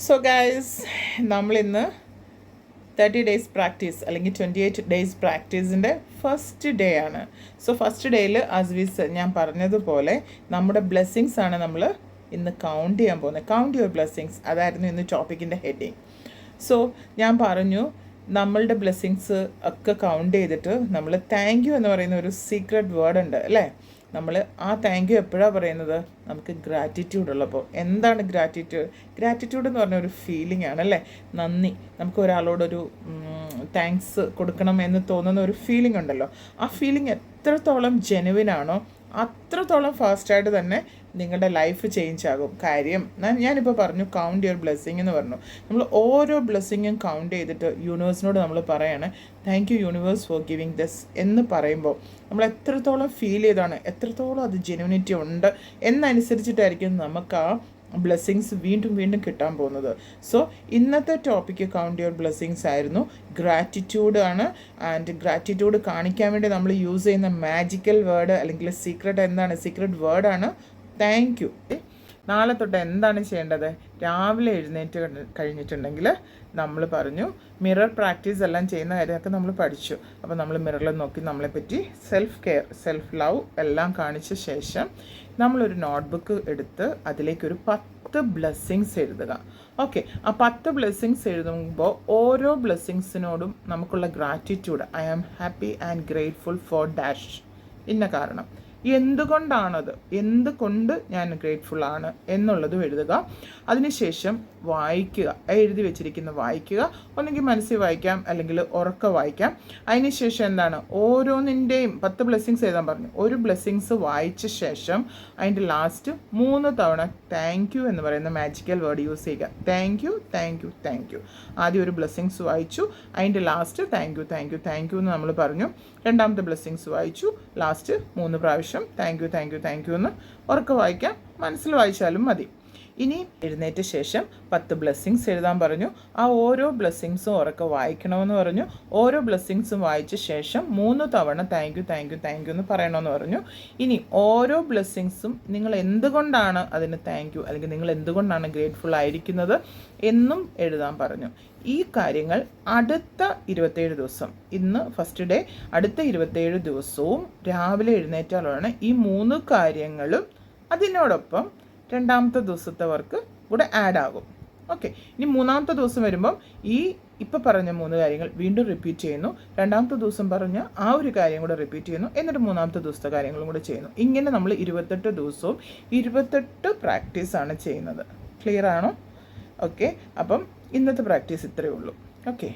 So guys, നമ്മളിന്ന് 30 days practice അല്ലെങ്കിൽ 28 days പ്രാക്ടീസിൻ്റെ first day ആണ്. സോ ഫസ്റ്റ് ഡേയിൽ ഞാൻ പറഞ്ഞതുപോലെ നമ്മുടെ ബ്ലെസ്സിങ്സ് ആണ് നമ്മൾ ഇന്ന് കൗണ്ട് ചെയ്യാൻ പോകുന്നത്. കൗണ്ട് യുവർ ബ്ലെസ്സിങ്സ്, അതായിരുന്നു ഇന്ന് ടോപ്പിക്കിൻ്റെ ഹെഡിങ്. സോ ഞാൻ പറഞ്ഞു, നമ്മളുടെ ബ്ലെസ്സിങ്സ് ഒക്കെ കൗണ്ട് ചെയ്തിട്ട് നമ്മൾ താങ്ക് യു എന്ന് പറയുന്ന ഒരു സീക്രട്ട് വേർഡ് ഉണ്ട് അല്ലേ. നമ്മൾ ആ താങ്ക് യു എപ്പോഴാണ് പറയുന്നത്? നമുക്ക് ഗ്രാറ്റിറ്റ്യൂഡ് ഉള്ളപ്പോൾ. എന്താണ് ഗ്രാറ്റിറ്റ്യൂഡ് എന്ന് പറഞ്ഞ ഒരു ഫീലിംഗ് ആണ് അല്ലേ. നന്ദി, നമുക്ക് ഒരാളോടൊരു താങ്ക്സ് കൊടുക്കണം എന്ന് തോന്നുന്ന ഒരു ഫീലിംഗ് ഉണ്ടല്ലോ. ആ ഫീലിംഗ് എത്രത്തോളം ജെനുവിനാണോ അത്രത്തോളം ഫാസ്റ്റായിട്ട് തന്നെ നിങ്ങളുടെ ലൈഫ് ചേഞ്ച് ആകും. കാര്യം ഞാനിപ്പോൾ പറഞ്ഞു കൗണ്ട് യുവർ ബ്ലെസ്സിങ് എന്ന് പറഞ്ഞു. നമ്മൾ ഓരോ ബ്ലെസ്സിങ്ങും കൗണ്ട് ചെയ്തിട്ട് യൂണിവേഴ്സിനോട് നമ്മൾ പറയാണ് thank you universe four giving this എന്ന് പറയുമ്പോൾ നമ്മൾ എത്രത്തോളം ഫീൽ ചെയ്താണ്, എത്രത്തോളം അത് ജെനുവിനിറ്റി ഉണ്ട് എന്നനുസരിച്ചിട്ടായിരിക്കും നമുക്ക് ആ ബ്ലെസ്സിങ്സ് വീണ്ടും വീണ്ടും കിട്ടാൻ പോകുന്നത്. സോ ഇന്നത്തെ ടോപ്പിക്ക് കൗണ്ട് യുവർ ബ്ലെസ്സിങ്സ് ആയിരുന്നു. ഗ്രാറ്റിറ്റ്യൂഡ് ആണ്. ആൻഡ് ഗ്രാറ്റിറ്റ്യൂഡ് കാണിക്കാൻ വേണ്ടി നമ്മൾ യൂസ് ചെയ്യുന്ന മാജിക്കൽ വേർഡ് അല്ലെങ്കിൽ സീക്രട്ട് എന്താണ്? സീക്രട്ട് വേർഡാണ് താങ്ക് യു. നാളെ തൊട്ട് എന്താണ് ചെയ്യേണ്ടത്? രാവിലെ എഴുന്നേറ്റ് കഴിഞ്ഞിട്ടുണ്ടെങ്കിൽ നമ്മൾ പറഞ്ഞു മിറർ പ്രാക്ടീസ് എല്ലാം ചെയ്യുന്ന കാര്യമൊക്കെ നമ്മൾ പഠിച്ചു. അപ്പോൾ നമ്മൾ മിററിൽ നോക്കി നമ്മളെപ്പറ്റി സെൽഫ് കെയർ, സെൽഫ് ലവ് എല്ലാം കാണിച്ച ശേഷം നമ്മളൊരു നോട്ട്ബുക്ക് എടുത്ത് അതിലേക്കൊരു 10 ബ്ലെസ്സിങ്സ് എഴുതുക. ഓക്കെ, ആ 10 ബ്ലെസ്സിങ്സ് എഴുതുമ്പോൾ ഓരോ ബ്ലെസ്സിങ്സിനോടും നമുക്കുള്ള gratitude, I am happy and grateful for dash ഇന്ന കാരണം, എന്തുകൊണ്ടാണത്, എന്തുകൊണ്ട് ഞാൻ ഗ്രേറ്റ്ഫുൾ ആണ് എന്നുള്ളതും എഴുതുക. അതിനുശേഷം വായിക്കുക, എഴുതി വെച്ചിരിക്കുന്ന വായിക്കുക. ഒന്നെങ്കിൽ മനസ്സിൽ വായിക്കാം അല്ലെങ്കിൽ ഉറക്കെ വായിക്കാം. അതിനുശേഷം എന്താണ്, ഓരോന്നിൻ്റെയും 10 ബ്ലെസ്സിങ്സ് എഴുതാൻ പറഞ്ഞു. ഒരു ബ്ലെസ്സിങ്സ് വായിച്ച ശേഷം അതിൻ്റെ ലാസ്റ്റ് 3 തവണ താങ്ക് യു എന്ന് പറയുന്ന മാജിക്കൽ വേർഡ് യൂസ് ചെയ്യുക. Thank you, thank you, thank you. ആദ്യം ഒരു ബ്ലെസ്സിങ്സ് വായിച്ചു, അതിൻ്റെ last thank you, thank you, thank you എന്ന് നമ്മൾ പറഞ്ഞു. രണ്ടാമത്തെ ബ്ലെസ്സിങ്സ് വായിച്ചു, ലാസ്റ്റ് 3 പ്രാവശ്യം thank you, thank you, thank you എന്ന് ഉറക്കെ വായിക്കാം, മനസ്സിൽ വായിച്ചാലും മതി. ഇനി എഴുന്നേറ്റ ശേഷം 10 ബ്ലെസ്സിങ്സ് എഴുതാൻ പറഞ്ഞു. ആ ഓരോ ബ്ലെസ്സിങ്സും ഉറക്കെ വായിക്കണമെന്ന് പറഞ്ഞു. ഓരോ ബ്ലെസ്സിങ്സും വായിച്ച ശേഷം 3 തവണ thank you, thank you, thank you എന്ന് പറയണമെന്ന് പറഞ്ഞു. ഇനി ഓരോ ബ്ലെസ്സിങ്സും നിങ്ങൾ എന്തുകൊണ്ടാണ് അതിന് താങ്ക് യു അല്ലെങ്കിൽ നിങ്ങൾ എന്തുകൊണ്ടാണ് ഗ്രേറ്റ്ഫുൾ ആയിരിക്കുന്നത് എന്നും എഴുതാൻ പറഞ്ഞു. ഈ കാര്യങ്ങൾ അടുത്ത 27 ദിവസം, ഇന്ന് ഫസ്റ്റ് ഡേ, അടുത്ത 27 ദിവസവും രാവിലെ എഴുന്നേറ്റാലാണ് ഈ 3 കാര്യങ്ങളും അതിനോടൊപ്പം രണ്ടാമത്തെ ദിവസത്തെ വർക്ക് കൂടെ ആഡ് ആകും. ഓക്കെ, ഇനി മൂന്നാമത്തെ ദിവസം വരുമ്പം ഈ ഇപ്പോൾ പറഞ്ഞ 3 കാര്യങ്ങൾ വീണ്ടും റിപ്പീറ്റ് ചെയ്യുന്നു. രണ്ടാമത്തെ ദിവസം പറഞ്ഞ ആ ഒരു കാര്യം കൂടെ റിപ്പീറ്റ് ചെയ്യുന്നു. എന്നിട്ട് മൂന്നാമത്തെ ദിവസത്തെ കാര്യങ്ങളും കൂടെ ചെയ്യുന്നു. ഇങ്ങനെ നമ്മൾ 28 ദിവസവും 28 പ്രാക്ടീസാണ് ചെയ്യുന്നത്. ക്ലിയർ ആണോ? ഓക്കെ, അപ്പം ഇന്നത്തെ പ്രാക്ടീസ് ഇത്രയേ ഉള്ളൂ. ഓക്കെ.